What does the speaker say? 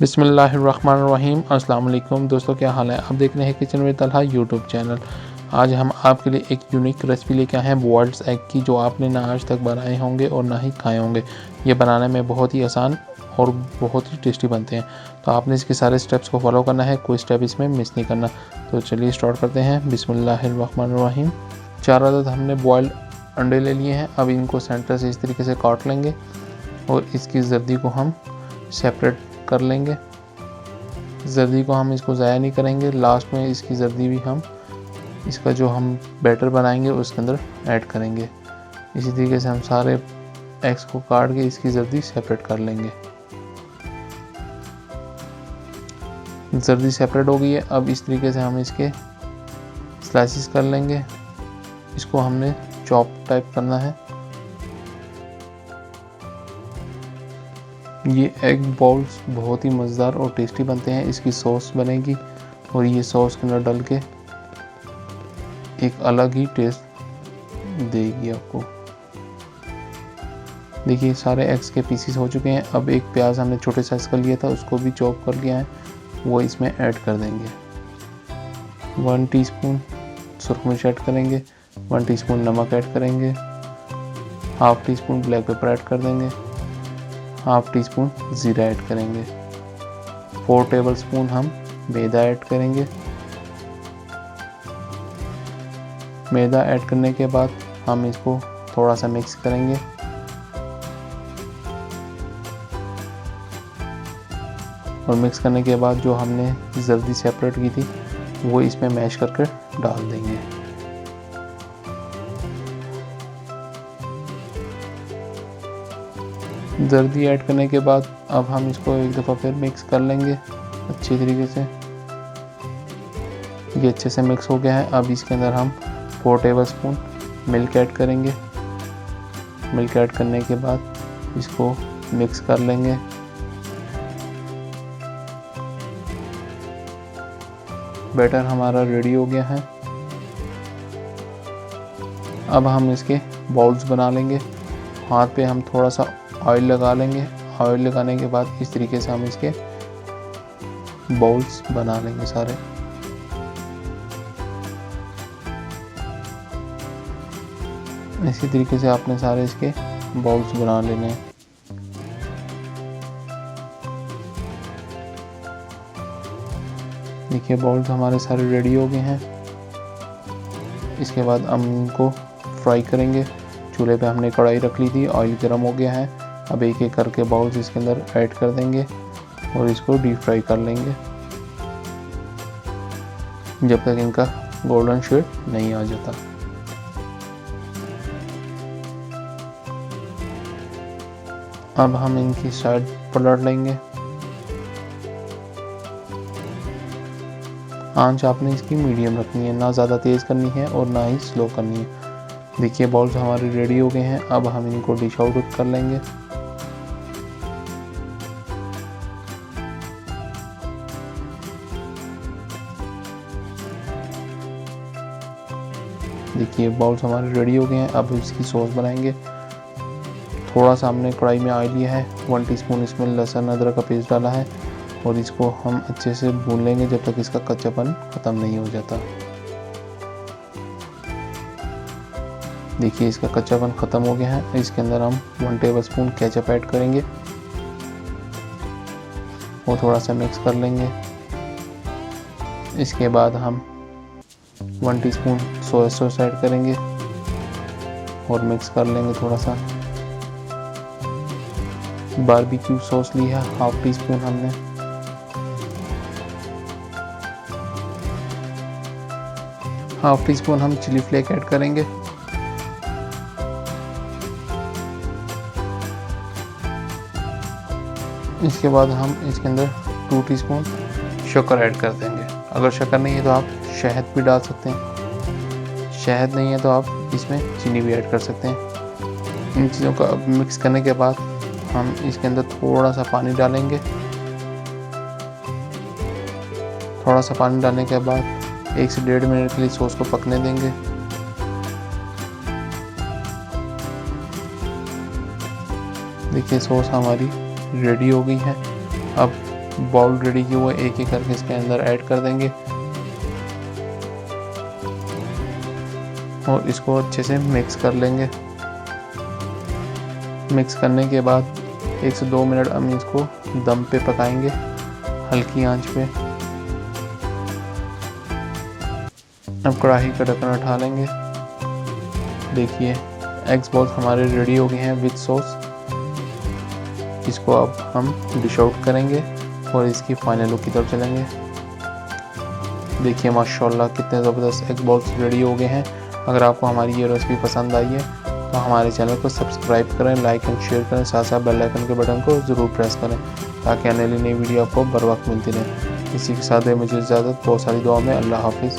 बिस्मिल्लाहिर्रहमानिर्रहीम। अस्सलाम वालेकुम दोस्तों, क्या हाल है। आप देख रहे हैं kitchen with Talha YouTube channel. आज हम आपके लिए एक यूनिक रेसिपी लेके आए हैं बॉइल्ड एग की, जो आपने ना आज तक बनाए होंगे और ना ही खाए होंगे। ये बनाने में बहुत ही आसान और बहुत ही टेस्टी बनते हैं। तो आपने इसके सारे स्टेप्स को फॉलो करना है, कोई स्टेप इसमें मिस नहीं करना। तो चलिए स्टार्ट करते हैं। बिस्मिल्लाहिर्रहमानिर्रहीम। 4 अदद हमने बॉइल्ड अंडे ले लिए हैं। अब इनको सेंटर से इस तरीके से काट लेंगे और इसकी जर्दी को हम सेपरेट कर लेंगे। जर्दी को हम इसको ज़ाया नहीं करेंगे, लास्ट में इसकी जर्दी भी हम इसका जो हम बैटर बनाएंगे उसके अंदर ऐड करेंगे। इसी तरीके से हम सारे एग्स को काट के इसकी जर्दी सेपरेट कर लेंगे। जर्दी सेपरेट हो गई है। अब इस तरीके से हम इसके स्लाइसिस कर लेंगे। इसको हमने चॉप टाइप करना है। ये एग बॉल्स बहुत ही मज़ेदार और टेस्टी बनते हैं। इसकी सॉस बनेगी और ये सॉस के अंदर डाल के एक अलग ही टेस्ट देगी आपको। देखिए सारे एग्स के पीसीस हो चुके हैं। अब एक प्याज हमने छोटे साइज़ का लिया था, उसको भी चॉप कर लिया है, वो इसमें ऐड कर देंगे। 1 टीस्पून सुरख मिर्च ऐड करेंगे, 1 टीस्पून नमक ऐड करेंगे, half tea spoon black pepper add कर देंगे, हाफ टी स्पून ज़ीरा ऐड करेंगे, 4 टेबलस्पून हम मैदा ऐड करेंगे। मैदा ऐड करने के बाद हम इसको थोड़ा सा मिक्स करेंगे। और मिक्स करने के बाद जो हमने जर्दी सेपरेट की थी वो इसमें मैश करके डाल देंगे। जर्दी ऐड करने के बाद अब हम इसको एक दफ़ा फिर मिक्स कर लेंगे अच्छी तरीके से। ये अच्छे से मिक्स हो गया है। अब इसके अंदर हम 4 टेबलस्पून मिल्क ऐड करेंगे। मिल्क ऐड करने के बाद इसको मिक्स कर लेंगे। बैटर हमारा रेडी हो गया है। अब हम इसके बॉल्स बना लेंगे। हाथ पे हम थोड़ा सा ऑयल लगा लेंगे। ऑयल लगाने के बाद इस तरीके से हम इसके बॉल्स बना लेंगे सारे। इसी तरीके से आपने सारे इसके बॉल्स बना लेने हैं। देखिए बॉल्स हमारे सारे रेडी हो गए हैं। इसके बाद हम इनको फ्राई करेंगे। चूल्हे पे हमने कढ़ाई रख ली थी, ऑयल गर्म हो गया है। अब एक एक करके बॉल्स इसके अंदर ऐड कर देंगे और इसको डीप फ्राई कर लेंगे जब तक इनका गोल्डन शेड नहीं आ जाता। अब हम इनकी साइड पलट लेंगे। आंच आपने इसकी मीडियम रखनी है, ना ज़्यादा तेज़ करनी है और ना ही स्लो करनी है। देखिए बॉल्स हमारे रेडी हो गए हैं। अब हम इनको डिश आउट कर लेंगे। देखिए बॉल्स हमारे रेडी हो गए हैं। अब इसकी सॉस बनाएंगे। थोड़ा सा हमने कढ़ाई में ऑयल लिया है, 1 टीस्पून इसमें लहसुन अदरक का पेस्ट डाला है और इसको हम अच्छे से भून लेंगे जब तक इसका कच्चापन ख़त्म नहीं हो जाता। देखिए इसका कच्चापन ख़त्म हो गया है। इसके अंदर हम 1 टेबलस्पून केचप ऐड करेंगे और थोड़ा सा मिक्स कर लेंगे। इसके बाद हम 1 टीस्पून सोया सॉस ऐड करेंगे और मिक्स कर लेंगे। थोड़ा सा बारबेक्यू सॉस ली है, हाफ टी स्पून हमने। हाफ टी स्पून हम चिली फ्लेक ऐड करेंगे। इसके बाद हम इसके अंदर 2 टीस्पून शक्कर ऐड कर देंगे। अगर शक्कर नहीं है तो आप शहद भी डाल सकते हैं। शहद नहीं है तो आप इसमें चीनी भी ऐड कर सकते हैं। इन चीज़ों को अब मिक्स करने के बाद हम इसके अंदर थोड़ा सा पानी डालेंगे। थोड़ा सा पानी डालने के बाद 1 से 1.5 मिनट के लिए सॉस को पकने देंगे। देखिए सॉस हमारी रेडी हो गई है। अब बाउल रेडी किए हुए एक एक करके इसके अंदर ऐड कर देंगे और इसको अच्छे से मिक्स कर लेंगे। मिक्स करने के बाद 1 से 2 मिनट हम इसको दम पे पकाएंगे हल्की आंच पे। अब कढ़ाई का ढक्कन उठा लेंगे। देखिए एग्स बॉल्स हमारे रेडी हो गए हैं विद सॉस। इसको अब हम डिश आउट करेंगे और इसकी फाइनल लुक की तरफ चलेंगे। देखिए माशाल्लाह कितने ज़बरदस्त एग बॉल्स रेडी हो गए हैं। अगर आपको हमारी ये रेसिपी पसंद आई है तो हमारे चैनल को सब्सक्राइब करें, लाइक एंड शेयर करें, साथ साथ बेल आइकन के बटन को ज़रूर प्रेस करें ताकि आने वाली नई वीडियो आपको बर वक्त मिलती रहे। इसी के साथ मुझे इजाज़त, बहुत सारी दुआ में। अल्लाह हाफिज़।